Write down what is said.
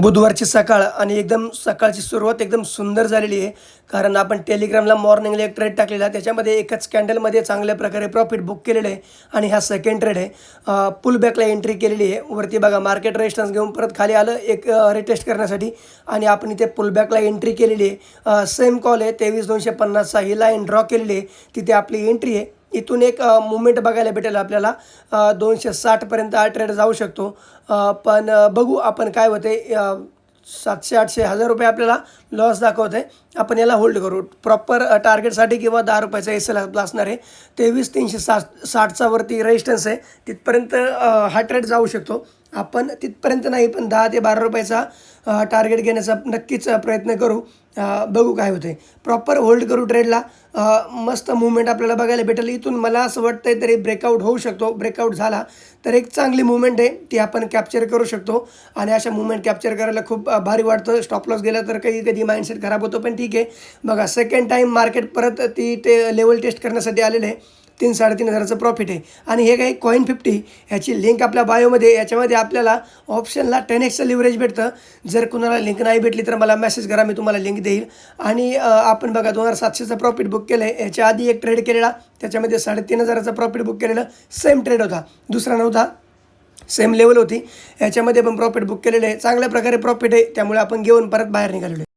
बुधवारची सकाळ आणि एकदम सकाळची सुरुवात एकदम सुंदर झालेली आहे. कारण आपण टेलिग्रामला मॉर्निंगला एक ट्रेड टाकलेला, त्याच्यामध्ये एकच कॅन्डलमध्ये चांगल्या प्रकारे प्रॉफिट बुक केलेलं आहे. आणि हा सेकंड ट्रेड आहे. पुलबॅकला एंट्री केलेली आहे. वरती बघा मार्केट रेजिस्टन्स घेऊन परत खाली आलं एक रिटेस्ट करण्यासाठी, आणि आपण इथे पुलबॅकला एंट्री केलेली आहे. सेम कॉल आहे 23,250चा, ही लाईन ड्रॉ केलेली आहे, तिथे आपली एंट्री आहे. इथून एक मुवमेंट बघायला भेटेल आपल्याला. 260पर्यंत हा ट्रेड जाऊ शकतो. पण बघू आपण काय होते. 700-800 रुपये आपल्याला लॉस दाखवत आहे. आपण याला होल्ड करू. प्रॉपर टार्गेटसाठी किंवा ₹10चा एस-एल असणार आहे. 23,360चा वरती रेजिस्टन्स आहे, तिथपर्यंत हा ट्रेड जाऊ शकतो. आपण तिथपर्यंत नाही, पण 10 ते 12 रुपयाचा टार्गेट घेण्याचा नक्कीच प्रयत्न करू. बघू काय होते. प्रॉपर होल्ड करू ट्रेडला. मस्त मूवमेंट आपल्याला बघायला भेटेल. इथून मला असं वाटतं आहे तरी ब्रेकआउट होऊ शकतो. ब्रेकआउट झाला तर एक चांगली मूवमेंट आहे, ती आपण कॅप्चर करू शकतो. आणि अशा मूवमेंट कॅप्चर करायला खूप भारी वाटतं. स्टॉप लॉस गेला तर कधी माइंडसेट खराब होतो, पण ठीक आहे. बघा सेकंड टाईम मार्केट परत ती लेवल टेस्ट करण्यासाठी आलेलं आहे. 3,000-3,500चं प्रॉफिट आहे. आणि हे काही कॉइन50 ह्याची लिंक आपल्या बायोमध्ये, याच्यामध्ये आपल्याला ऑप्शनला 10x लिव्हरेज भेटतं. जर कुणाला लिंक नाही भेटली तर मला मेसेज करा, मी तुम्हाला लिंक देईल. आणि आपण बघा 2,700चं प्रॉफिट बुक केलं आहे. याच्या आधी एक ट्रेड केलेला, त्याच्यामध्ये 3,500चं प्रॉफिट बुक केलेलं. सेम ट्रेड होता, दुसरा नव्हता, सेम लेवल होती. याच्यामध्ये पण प्रॉफिट बुक केलेलं आहे. चांगल्या प्रकारे प्रॉफिट आहे, त्यामुळे आपण घेऊन परत बाहेर निघालेलो आहे.